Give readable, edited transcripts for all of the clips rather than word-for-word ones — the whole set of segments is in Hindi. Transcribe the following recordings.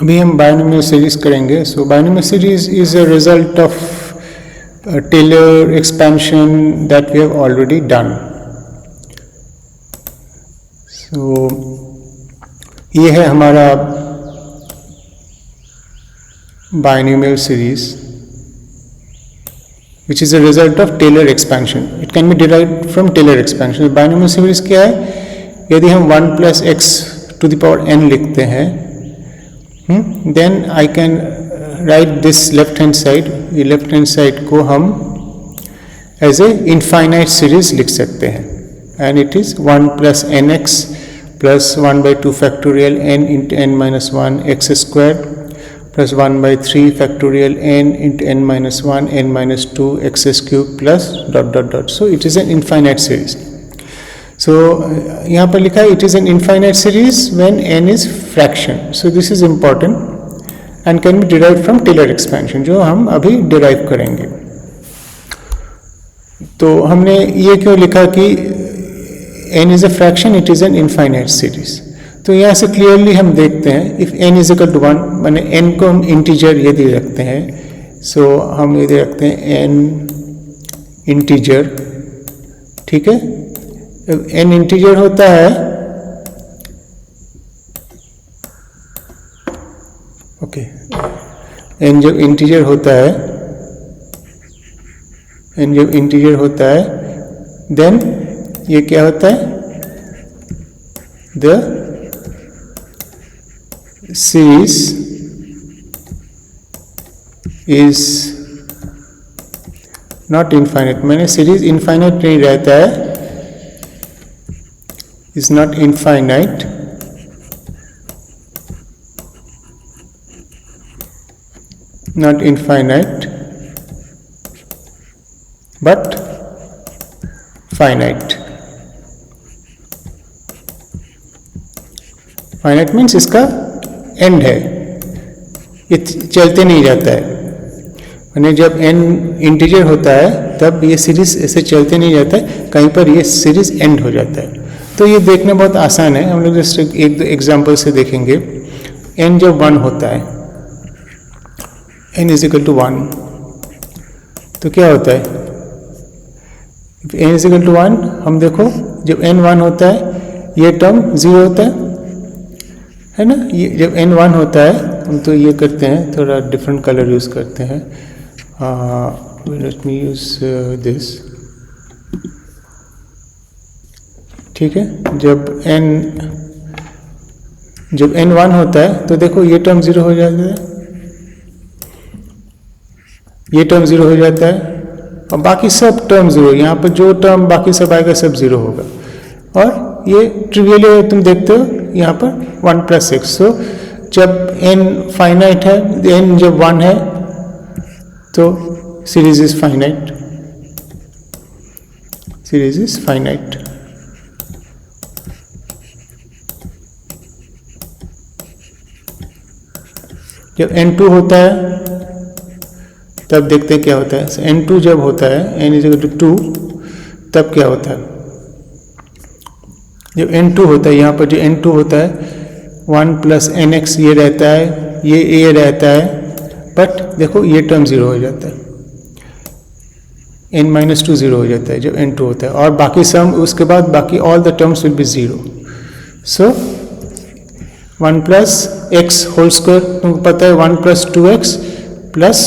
अभी हम बायनोमियल सीरीज करेंगे. So binomial series is a result of Taylor expansion that we have already done. So ये है हमारा binomial series which is a result of Taylor expansion. It can be derived from Taylor expansion. Binomial series क्या है? यदि हम 1 plus x to the power n लिखते हैं, then I can write this left hand side. ये left hand side को हम as a infinite series लिख सकते हैं, and it is 1 plus nx plus 1 by 2 factorial n into n minus 1 x square plus 1 by 3 factorial n into n minus 1 n minus 2 x cube plus dot dot dot. So it is an infinite series. So यहाँ पर लिखा है it is an infinite series when n is fraction. So this is important and can be derived from Taylor expansion, जो हम अभी derive करेंगे. तो हमने ये क्यों लिखा कि n is a fraction, it is an infinite series. तो यहाँ से क्लियरली हम देखते हैं if n is equal to 1, माने n को हम इंटीजर यदि रखते हैं, सो हम यदि रखते हैं n इंटीजर, ठीक है. n इंटीजर होता है, ओके, n जब इंटीजर होता है, n जब इंटीजर होता है, देन ये क्या होता है, the series is not infinite. मैंने series infinite नहीं रहता है, is not infinite, not infinite but finite. Finite means इसका एंड है, ये चलते नहीं जाता है. यानी जब n इंटीजर होता है तब ये सीरीज ऐसे चलते नहीं जाता है, कहीं पर ये सीरीज एंड हो जाता है. तो ये देखना बहुत आसान है, हम लोग जस्ट एक दो एग्जांपल से देखेंगे. n जब 1 होता है, n इज इक्वल टू 1, तो क्या होता है, n इज इक्वल टू 1, हम देखो जब n 1 होता है ये टर्म 0 होता है ना. ये जब n 1 होता है, हम तो ये करते हैं, थोड़ा डिफरेंट कलर यूज़ करते हैं. लेट मी यूज दिस, ठीक है. जब n 1 होता है तो देखो ये टर्म 0 हो जाता है, ये टर्म 0 हो जाता है, और बाकी सब टर्म 0. यहाँ पर जो टर्म बाकी सब आएगा सब 0 होगा. और ये ट्रिवियली तुम देखते हो यहाँ पर 1 plus x. सो जब n फाइनाइट है, n जब 1 है तो series is finite, series is finite. जब n2 होता है तब देखते हैं क्या होता है. n2 जब होता है, n इज इक्वल टू 2, तब क्या होता है, जब n2 होता है, यहाँ पर जो n2 होता है 1 plus nx ये रहता है, ये a रहता है, बट देखो ये टर्म 0 हो जाता है, n minus 2 0 हो जाता है जब n2 होता है, और बाकी सम उसके बाद बाकी all the terms will be 0. So 1 plus x whole square तुमको पता है 1 plus 2x प्लस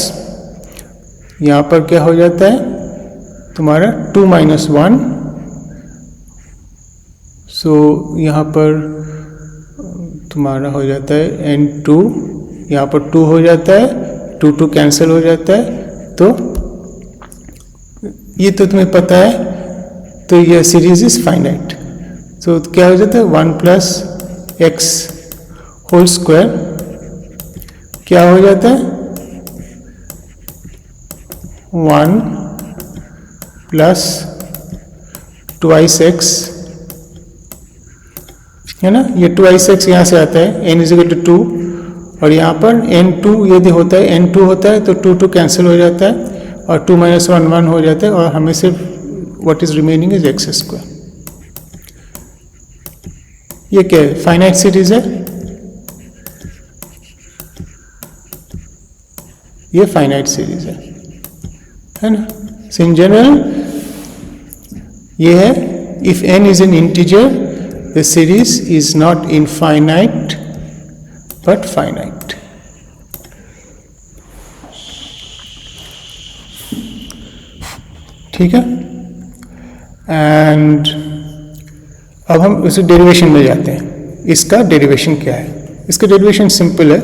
यहाँ पर क्या हो जाता है तुम्हारा 2 minus 1. सो यहाँ पर तुम्हारा हो जाता है n2, यहाँ पर 2 हो जाता है, 2 2 कैंसिल हो जाता है, तो ये तो तुम्हें पता है. तो ये सीरीज इज फाइनाइट. तो क्या हो जाता है 1 plus x होल स्क्वायर क्या हो जाता है 1 plus twice x, है ना. ये 2x यहाँ से आता है, n इज इक्वल टू 2, और यहाँ पर n2 यदि होता है, n2 होता है तो 2 2 कैंसिल हो जाता है, और 2 minus 1 1 हो जाता है, और हमें सिर्फ what is remaining is x square. ये क्या है, फाइनाइट सीरीज है. ये फाइनाइट सीरीज है ना। सो इन जनरल ये है, if n is an integer the series is not infinite but finite. ठीक है। एंड अब हम उस डेरिवेशन में जाते हैं। इसका डेरिवेशन क्या है? इसका डेरिवेशन सिंपल है।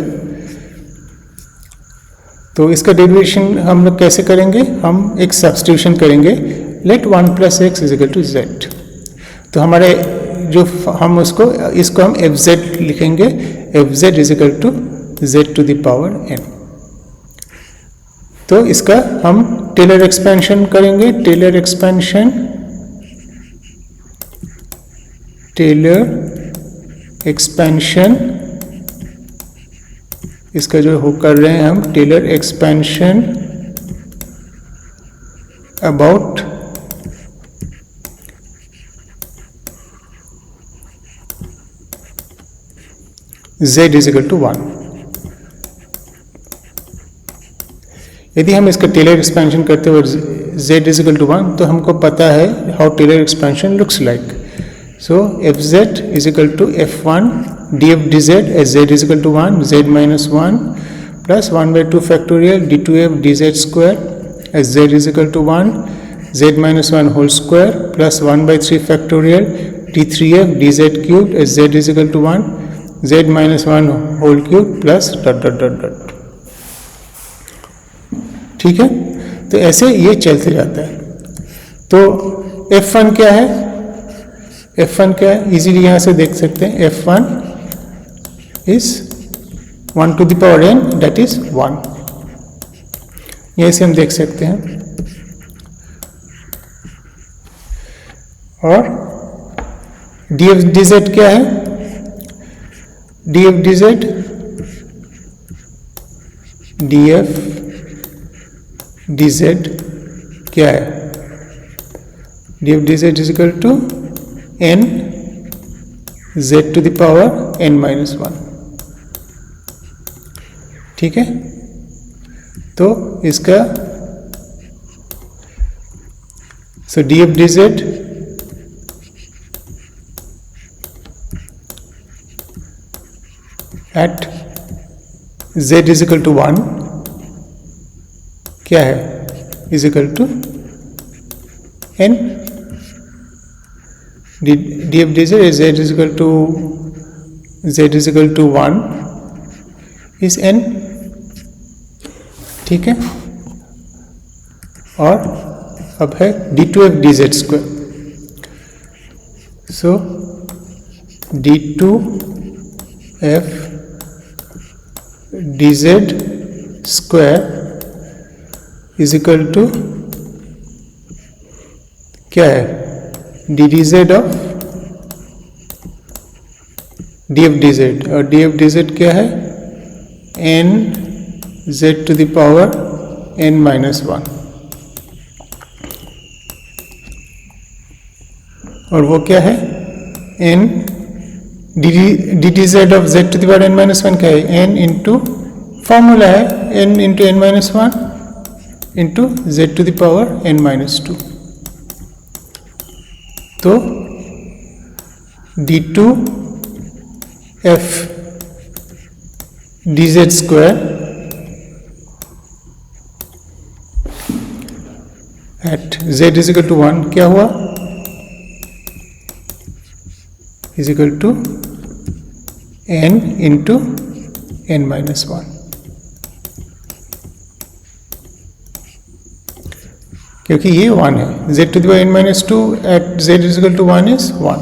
तो इसका डेरिवेशन हम लोग कैसे करेंगे? हम एक सब्स्टिट्यूशन करेंगे, लेट 1 + x = z। तो हमारे जो हम इसको हम fz लिखेंगे, fz = z⁴n। तो इसका हम टेलर एक्सपेंशन करेंगे। टेलर एक्सपेंशन इसका जो हो कर रहे हैं हम, टेलर एक्सपेंशन अबाउट z = 1। यदि हम इसका टेलर एक्सपेंशन करते हुए z = 1, तो हमको पता है how Taylor expansion looks like. So fz = f1 df dz as z = 1, z - 1 plus 1/2 factorial d2f dz square as z = 1, z - 1 whole square plus 1/3 factorial d3f dz cubed as z = 1, z - 1 whole cube plus ... ठीक है। तो ऐसे ये चलते जाता है। तो f1 क्या है? f1 क्या है? इजीली यहाँ से देख सकते हैं। f1 is 1⁴n, that is 1। यहीं से हम देख सकते हैं। और df dz क्या है? df dz क्या है? df dz = n z⁴n-1। ठीक है। तो इसका df dz at z = 1 क्या है? = n। df dz as z = 1 is n। ठीक है। और अब है d2f dz square। सो d2f dz square = क्या है? d dz of df dz। और df dz क्या है? n z⁴n-1। और वो क्या है? n d dz of z⁴n-1 क्या है? n इंटू फॉर्मूला है n × n-1 इंटू z⁴n-2। तो d2f dz square at z = 1 क्या हुआ? = n × n-1। क्योंकि ये 1 है, z⁴n-2 at z = 1 is 1।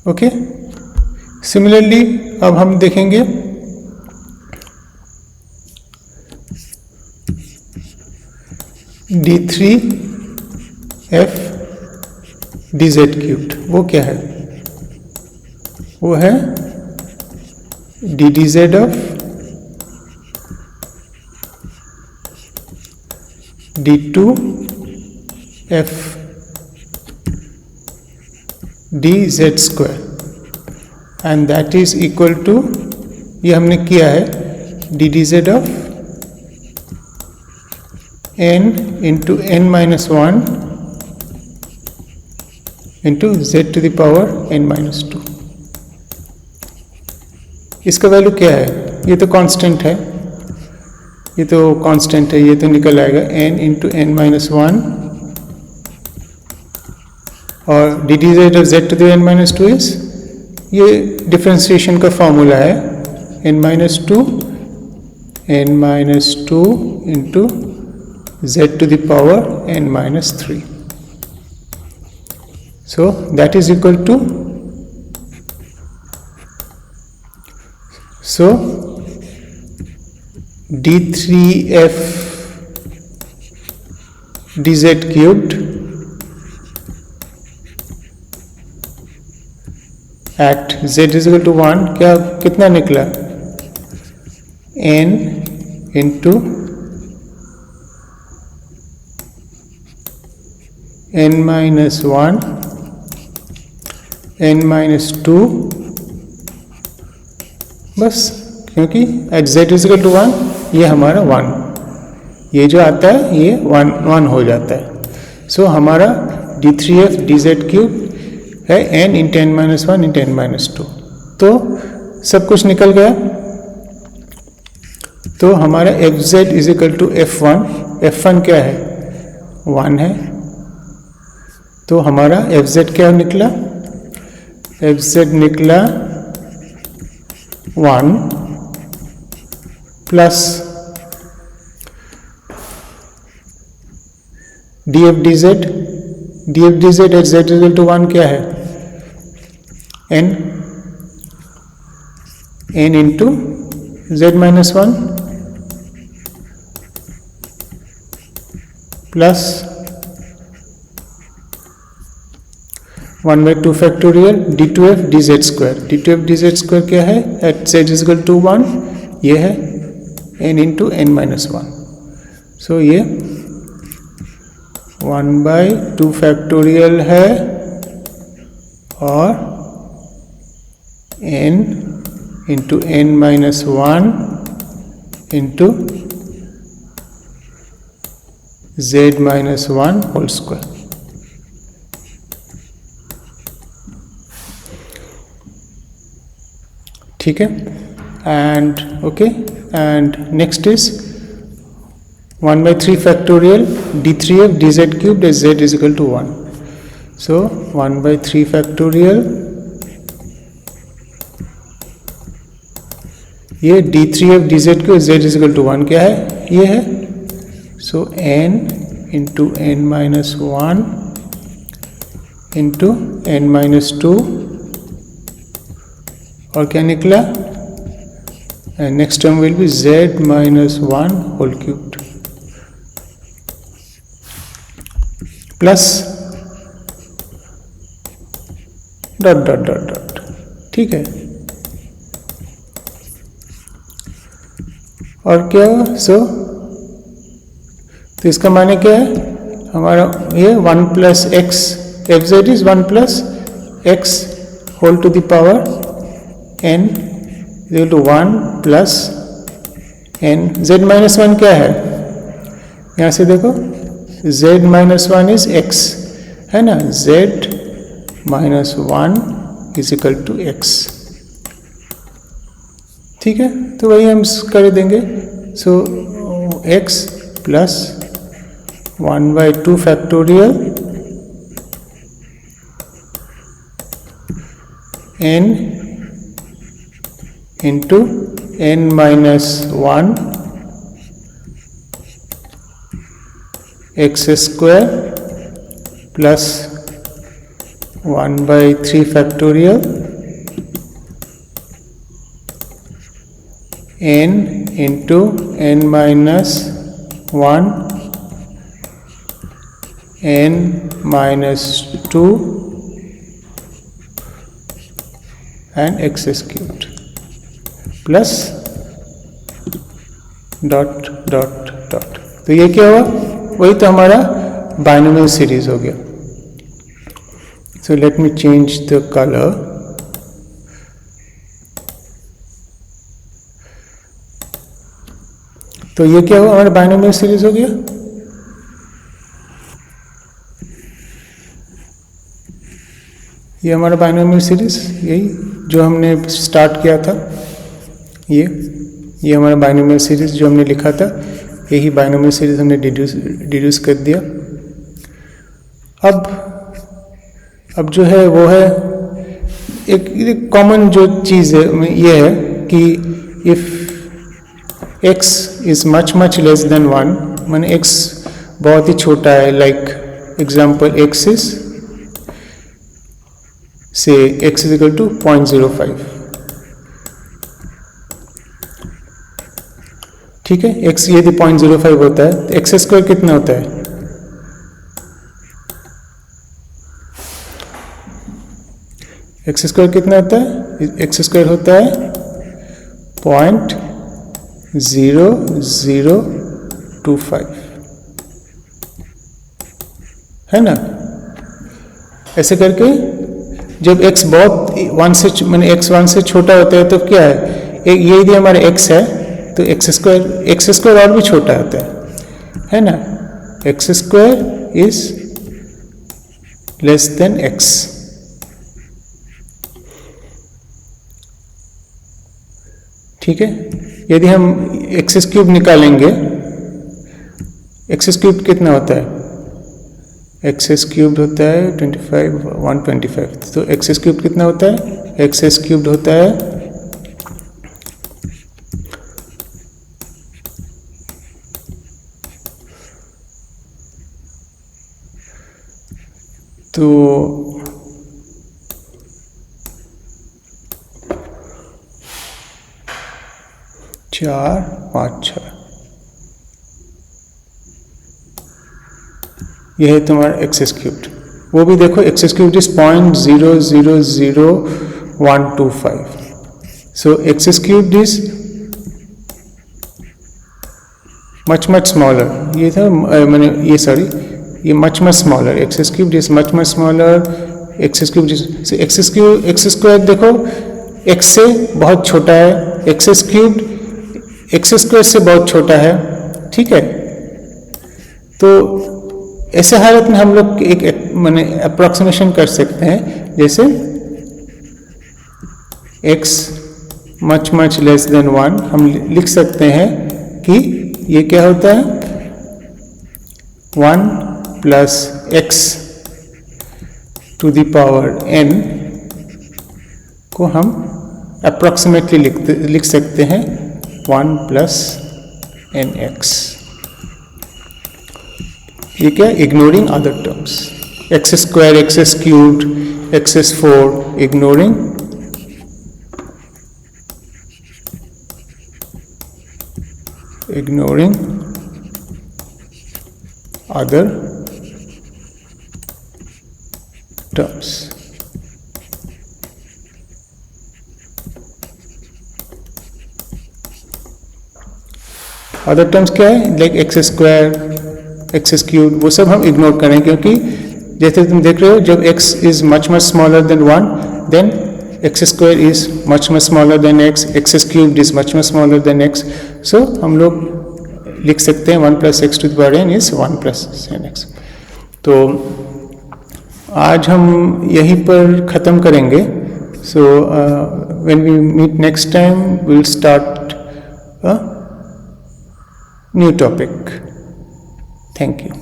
Okay. Similarly अब हम देखेंगे d3f dz⁵। वो क्या है? वो है d dz of d2f dz square and that is equal to, ये हमने किया है, d dz of n into n minus 1 into z to the power n minus 2। इसका वैल्यू क्या है? ये तो कांस्टेंट है, ये तो निकल आएगा n इंटू n माइनस 1 और D D Z of Z to the n minus 2 is, ये डिफ्रेंसिएशन का फॉर्मूला है n minus 2 into z to the power n minus 3. So that is equal to, so d3f dz cubed at z is equal to 1, क्या कितना निकला? n into n minus 1 n minus 2, बस, क्योंकि at z is equal to 1 ये हमारा 1, ये जो आता है ये 1 हो जाता है। सो हमारा d3f dz क्यूब है n into n minus 1 into n minus 2, तो सब कुछ निकल गया। तो हमारा fz is equal to f1 क्या है? 1 है। तो हमारा fz क्या निकला? fz निकला 1 plus df dz at z equal to 1 क्या है? n into z minus 1 plus 1 by 2 factorial d2f dz square क्या है? At z is equal to 1 ये है n into n minus 1। So ये 1 by 2 factorial है और n into n minus 1 into z minus 1 whole square. ठीक है, and okay, and next is 1 by 3 factorial d3f dz cubed as z is equal to 1. So 1 by 3 factorial, ये d3f dz cubed z is equal to 1 क्या है? ये है। So n into n minus 1 into n minus 2 और क्या निकला? Next term will be z minus 1 whole cubed plus dot dot dot dot. ठीक है, और क्या हुआ? तो इसका माने क्या है? हमारा ये 1 plus X, F Z is 1 plus X whole to the power n equal to 1 plus n। z minus 1 क्या है? यहाँ से देखो, z माइनस 1 इज x, है ना? z minus 1 is equal to x। ठीक है, तो वही हम कर देंगे। So x plus 1 by 2 factorial n into n minus 1 x squared plus 1 by 3 factorial n into n minus 1 n minus 2 and x cubed plus dot dot dot. तो ये क्या हुआ? वही तो हमारा बाइनोमियल सीरीज हो गया। So let me change the colour. तो ये क्या हुआ? हमारा बाइनोमियल सीरीज हो गया। ये हमारा बाइनोमियल सीरीज, यही जो हमने स्टार्ट किया था, ये हमारा बाइनोमियल सीरीज जो हमने लिखा था, यही बाइनोमियल सीरीज हमने डिड्यूस कर दिया। अब जो है वो है एक कॉमन जो चीज़ है ये है कि if x is much less than 1, माने x बहुत ही छोटा है, लाइक एग्जाम्पल x इज से x इज इक्वल टू 0.05, ठीक है। x यदि 0.05 होता है तो एक्स स्क्वायर कितना होता है? एक्स स्क्वायर कितना होता है? एक्स स्क्वायर होता है 0.0025, है ना। ऐसे करके जब x बहुत 1 से मैंने x 1 से छोटा होता है तो क्या है, ये यदि हमारा x है तो एक्स स्क्वायर और भी छोटा होता है ना। X squared is less than x, ठीक है। यदि हम एक्स क्यूब निकालेंगे, एक्स क्यूब कितना होता है? एक्स क्यूब होता है 125, तो एक्स क्यूब कितना होता है? एक्स क्यूब होता है तो 4, 5, 6, यह है तुम्हारा एक्स क्यूब्ड। वो भी देखो x cubed is 0.000125, so x cubed is much smaller. ये था मैंने ये सॉरी ये much smaller, x cubed is much smaller, x cubed is x square देखो एक्स से बहुत छोटा है, एक्स क्यूब्ड एक्स स्क्वायर से बहुत छोटा है, ठीक है। तो ऐसे हालत में हम लोग एक माने अप्रोक्सीमेशन कर सकते हैं, जैसे x मच लेस देन 1, हम लिख सकते हैं कि ये क्या होता है 1 plus x to the power n को हम अप्रोक्सीमेटली लिख सकते हैं 1 प्लस nx। ये क्या? Ignoring other terms, x square, x cubed, x4, ignoring other terms. Other terms क्या है? Like x square, x cube, वो सब हम इग्नोर करें, क्योंकि जैसे तुम देख रहे हो जब x is much smaller than 1, then x squared is much smaller than x, x cube is much smaller than x। So हम लोग लिख सकते हैं 1 plus x to the power n is 1 plus nx। तो आज हम यहीं पर ख़त्म करेंगे। So when we meet next time we will start a new topic. Thank you.